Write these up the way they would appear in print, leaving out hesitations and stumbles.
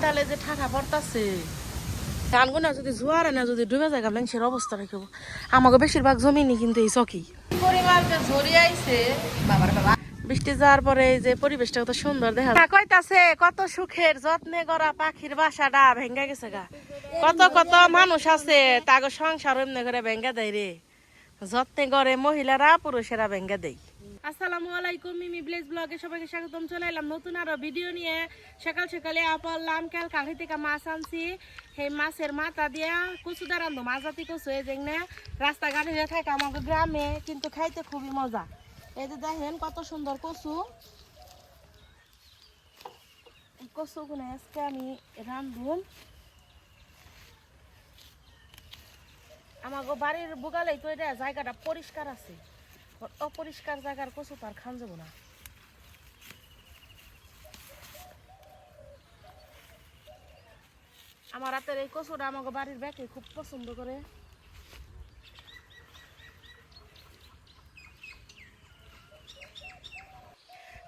শীতালে যে ঠাকা পড়তাছে ধানগুনা যদি জোয়ারে না যদি ডুবে যায় মানুষের অবস্থা রাখবো। আমাকে বেশিরভাগ জমিনি কিন্তু এই চকি পরিমাণ যে ঝরিয়ে আইছে বাবার বাবা বৃষ্টি যাওয়ার পরে যে পরিবেশটা কত সুন্দর দেখা যায়। কইতাছে কত সুখের যত্নে গড়া পাখির বাসাটা ভেঙ্গা গেছে গা। কত কত মানুষ আছে তাকে সংসার এমনি করে ভেঙ্গা দেয় রে, যত্নে গড়ে মহিলারা পুরুষেরা ভেঙ্গা দেয়। আসসালামু আলাইকুম, মিমি ভিলেজ ব্লগে সবাইকে স্বাগতম। চলে এলাম নতুন আরো ভিডিও নিয়ে। সকাল সকালে আপলাম কাল কাঠি থেকে মাছ আনছি। সেই মাছের মাথা দিয়া কচু দাঁড়ানো মাছ জাতি কচু এই যে রাস্তাঘাটে থাকে আমাদের গ্রামে, কিন্তু খাইতে খুবই মজা। এই যে দেখেন কত সুন্দর কচু, কচু গুলো আজকে আমি রান্ধুম। আমাকে বাড়ির বুগালেই তো এটা জায়গাটা পরিষ্কার আছে, অপরিষ্কার জায়গার কচু তো আর খান যাবো না। আমার হাতের এই কচুটা আমাকে বাড়ির ব্যাকে খুব পছন্দ করে।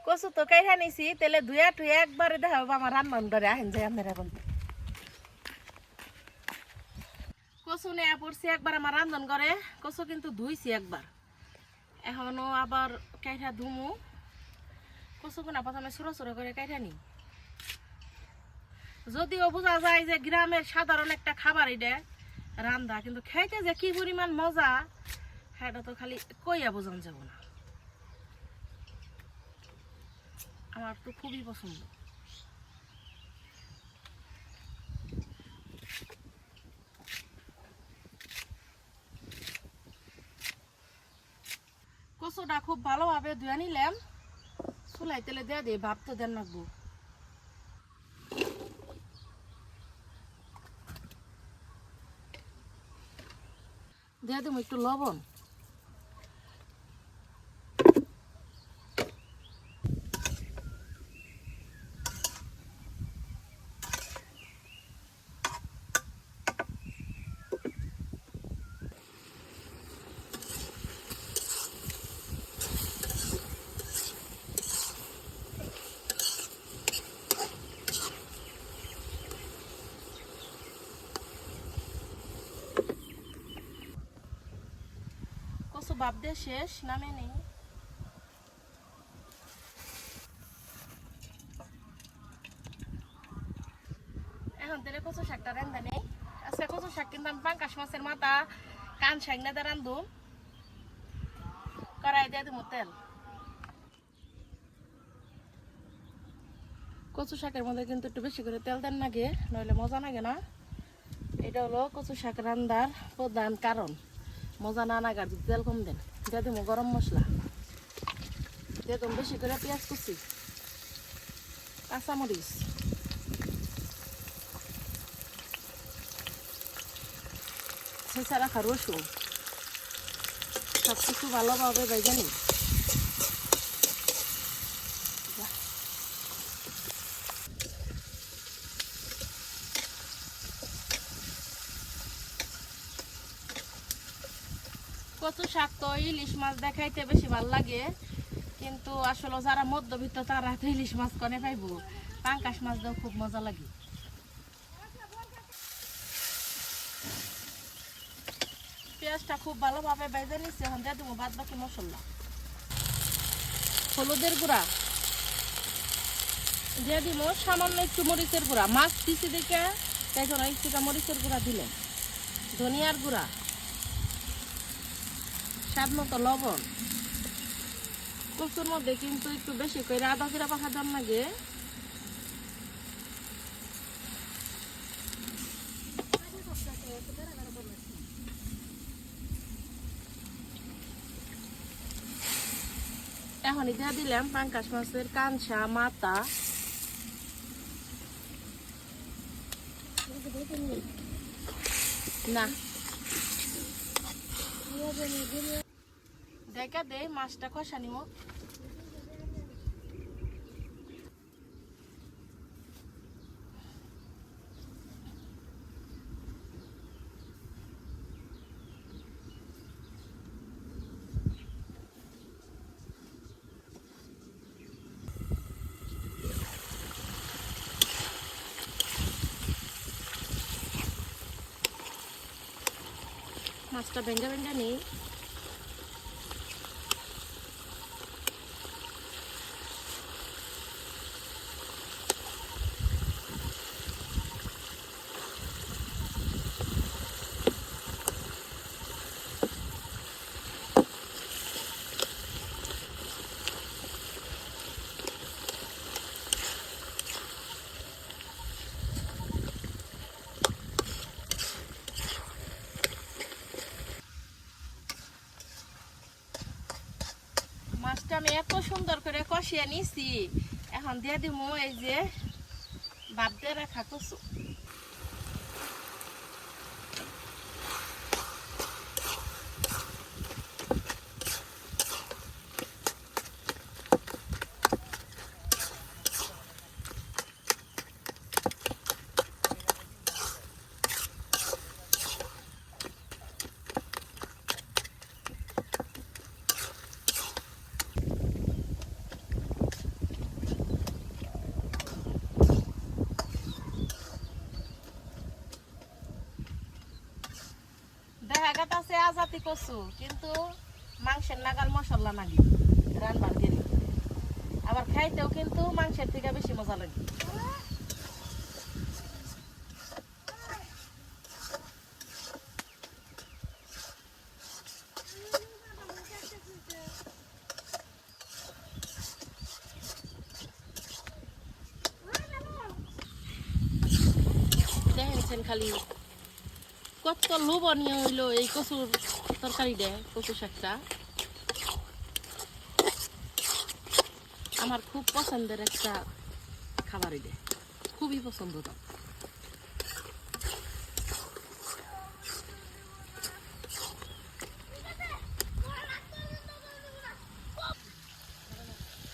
কচু তো কাইহা নিছি, তেলে ধুয়া টুয়া একবারে দেখাবো আমার রান্নার ধরে আহেন যায় আপনার। এখন কচু নেয়া পড়ছি একবার আমার রান্ধন করে, কচু কিন্তু ধুইছি একবার, এখনো আবার কাইঠা ধুমু। কচু কোনা প্রথমে ছোটো ছোটো করে কাইঠা নি। যদিও বোঝা যায় যে গ্রামের সাধারণ একটা খাবার এটা রান্দা, কিন্তু খাইতে যে কি পরিমাণ মজা সেটা তো খালি কইয়া বোঝান যাব না। আমার তো খুবই পছন্দ। কচুটা খুব ভালোভাবে ধুয়ে নিলাম, চুলাই তেলে দিয়ে দিয়ে ভাত তো দেন রাখবো। দিয়ে দেবো একটু লবণ, কচু ভাপ দিয়ে শেষ, নামে নেই। এখন তেলে কচু শাকটা রান্দা নেই। আজকে কচু শাক কিন্তু আমি পাঙ্কাশ মাছের মাথা কান শাক না দিয়ে রান্ধু। কড়াই দিয়ে দেবো তেল। কচু শাকের মধ্যে কিন্তু একটু বেশি করে তেল দেন লাগে, নইলে মজা লাগে না। এটা হলো কচু শাক রান্নার প্রধান কারণ। মজা না লাগার যদি তেল কম দেন। দিয়ে দেবো গরম মশলা, দিয়ে দেবো বেশি করে পেঁয়াজ কুচি, কাঁচামরিচ, ছেঁচা রাখা রসুন, সব কিছু ভালোভাবে ভেজে নিই। কচু শাক তো ইলিশ মাছ দেখাইতে বেশি ভালো লাগে, কিন্তু আসলে যারা মধ্যবিত্ত তারা তো ইলিশ মাছ কনে পাইব, পাঙ্কাশ মাছ দিয়েও খুব মজা লাগে। পেঁয়াজটা খুব ভালোভাবে ভেজে নিচ্ছি, এখন দিয়ে দেবো বাদ বাকি মশলা। হলুদের গুঁড়া দিয়ে দিব, সামান্য একটু মরিচের গুঁড়া, মাছ দিছি দেখে তাই জন্য একটু মরিচের গুঁড়া দিলেন। ধনিয়ার গুঁড়া, স্বাদ মতো লবণ। কচুর মধ্যে কিন্তু একটু বেশি করে আদা জিরা পাখা দেন লাগে। এখন দিয়ে দিলাম পাঙ্কাশ মাছের কানসা মাথা। না দেখা দে মাছটা কষা নিব। মাছটা ভেঙ্গা ভেঙ্গা নেই। মাছটা আমি এত সুন্দর করে কষিয়ে নিছি, এখন দিয়ে দিব এই যে বাপ দিয়ে রাখা কচু। দেখা গেছে আজাতি কচু, কিন্তু মাংসের নাগাল মশলা নাগি রান্নার গেলে, আবার খাইতেও কিন্তু মাংসের থেকে বেশি মজা লাগে। দেখেন খালি কত লোভনীয় হইলো এই কচুর তরকারি দেয়, কচু শাকটা আমার খুব পছন্দের একটা খাবারই দেয়, খুবই পছন্দ। তো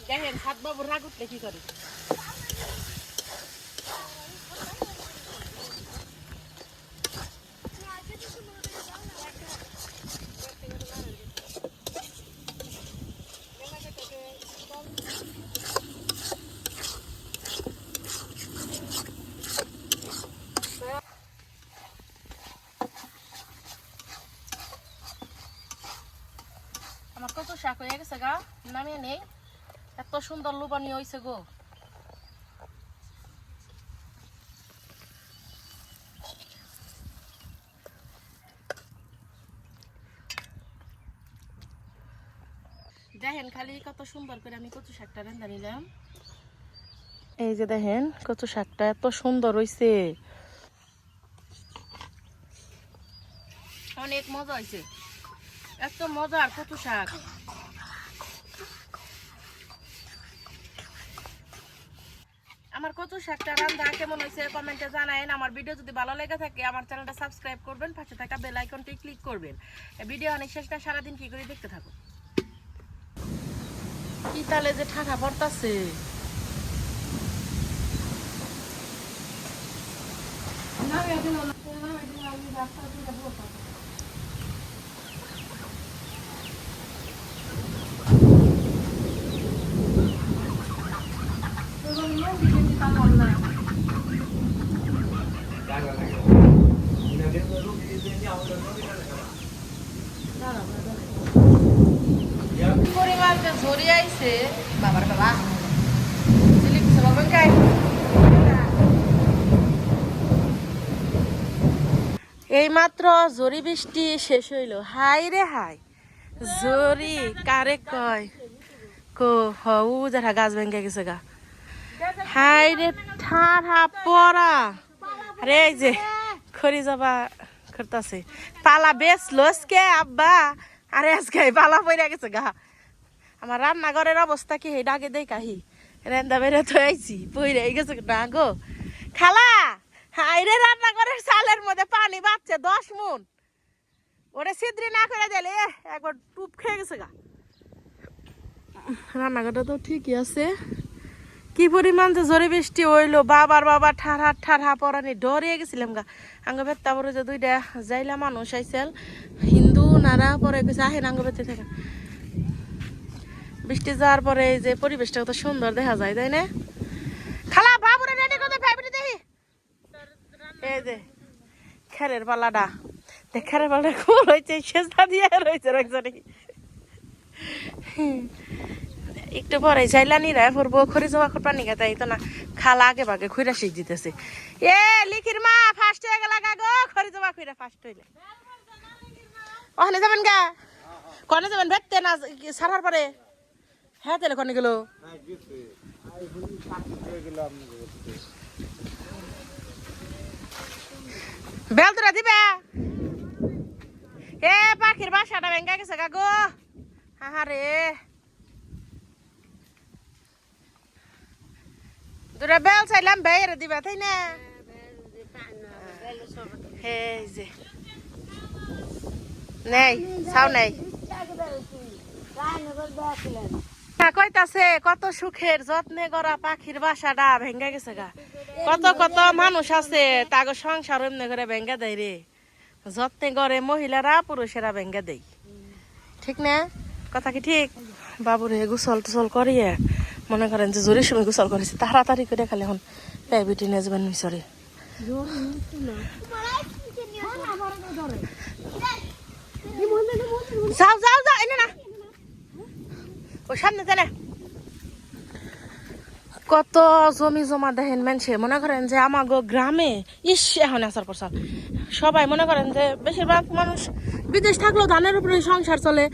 দেখেন সাত বাবুর রাগ উঠলে কি করে। আমার কত শাক হয়ে গেছে গা, নামিয়ে নেই। এত সুন্দর লোভনীয় হয়েছে গো। দেখেন খালি কত সুন্দর করে আমি কচু শাকটা রান্না নিলাম। এই যে দেখেন কচু শাকটা এত সুন্দর হয়েছে, অনেক মজা হয়েছে, এত মজার কচু শাক। আমার কচু শাকটা রান্না কেমন হয়েছে কমেন্টে জানায়েন। আমার ভিডিও যদি ভালো লেগে থাকে আমার চ্যানেলটা সাবস্ক্রাইব করবেন, পাশে থাকা বেল আইকনটি ক্লিক করবেন। ভিডিও অনেক শেষটা সারাদিন কি করে দেখতে থাকুন। কি তালে যে ঠাকা পড়তাছে। পরিমাণ যে ঝরিয়ে আইছে বাবার বাবা এই মাত্র ঝড়ি বৃষ্টি শেষ হইল। হাই রে হাই ঝড়ি কারে কয় কো হউ যারা গাছ ভেঙে গেছে গা। হাই রে ঠাড়া পড়া। আরে এই যে খড়ি যাবা করতেছে পালা বেশ লস কে আব্বা। আরে আজকে পালা পড়ে গেছে গা। আমার রান্নাঘরের অবস্থা কি হে ডাকে দেই কাহি রেন্দা বেড়ে তো আইছি পইরে গেছে না গো খালা। হাইরে রান্নাঘরের চালের মধ্যে পানি বাচ্ছে 10 মুন, ওরে ছিদ্রি না করে দিলে একবার টুপ খেয়ে গেছে গা। রান্নাঘরটা তো ঠিকই আছে। কি পরিমাণ যে জোরে বৃষ্টি হইলো, বাবার বাবা ঠাড়া ঠাড়া পরানি ডরিয়ে গেছিলাম গা। আঙ্গ বেত্তা পরে যে দুইটা যাইলা মানুষ আইসেল হিন্দু নারা পরে গেছে আহেন আঙ্গ বেতে থেকে। বৃষ্টি যাওয়ার পরে এই যে পরিবেশটা কত সুন্দর দেখা যায় তাই না। খালা বাবুরে রেডি করতে ভাইবি দেখি এই যে খেলের পালাটা এখানে বলে খুব হয়েছে সেজদা দিয়ে রয়েছে একজনে একটু পরে চাইলানি রায় পড়বো খড়ি জমা পানি খেতে তো না খালা আগে ভাগে খুঁড়া শিখ দিতেছে এ লিখির মা ফার্স্ট হয়ে গেল গো খড়ি জমা খুঁড়া ফার্স্ট হইলে ওখানে যাবেন গা কনে যাবেন ভেটতে না সারার পরে হ্যাঁ তাহলে কনে গেল বেল তোরা দিবে এ পাখির বাসাটা ভেঙ্গা গেছে গা গো আহারে দুটা বেল চাইলাম বেয়ের দিবা তাই না এই যে নেই ছাও নেই কইতাছে কত সুখের যত্নে গড়া পাখির বাসাটা ভেঙ্গা গেছে গা কত কত মানুষ আছে তাগো সংসার এমনি করে ভেঙ্গা দেয় রে যত্নে গড়ে মহিলারা পুরুষেরা ভেঙ্গা দেয় ঠিক না কথা কি ঠিক বাবুরে গোসল টোসল করিয়ে মনে করেন যে জোরের সময় গোসল করেছে তাড়াতাড়ি করে খালি এখন প্রাইভেটে নিয়ে যাবেন মিশরে যাও যাও যাও এনে না ওই সামনে জানে কত জমি জমা দেখেন মানুষে মনে করেন যে আমাগো গ্রামে ইস এখন আসার প্রসার সবাই মনে করেন যে বেশিরভাগ মানুষ বিদেশ থাকলেও ধানের উপরে সংসার চলে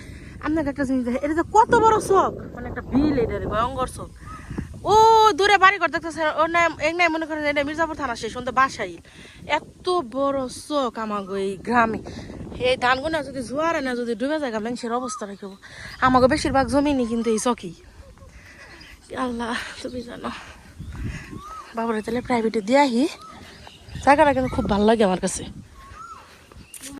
আপনাকে একটা জিনিস দেখে এটা যে কত বড় চোখ মানে একটা বিল এটা ভয়ঙ্কর চোখ ও দূরে বাড়ি ঘর দেখতেছে ওর নাম এক নাই মনে করেন এটা মির্জাপুর থানা শেষ শুনতে বাসাই এত বড় চোখ আমাগো এই গ্রামে এই ধানগুনা যদি জোয়ারে না যদি ডুবে যায় মানুষের অবস্থা রাখব আমাকে বেশিরভাগ জমিনি কিন্তু এই চকি আল্লাহ তুমি জানো বাবুরে তাহলে প্রাইভেটে দিয়ে আহি জায়গাটা কিন্তু খুব ভালো লাগে আমার কাছে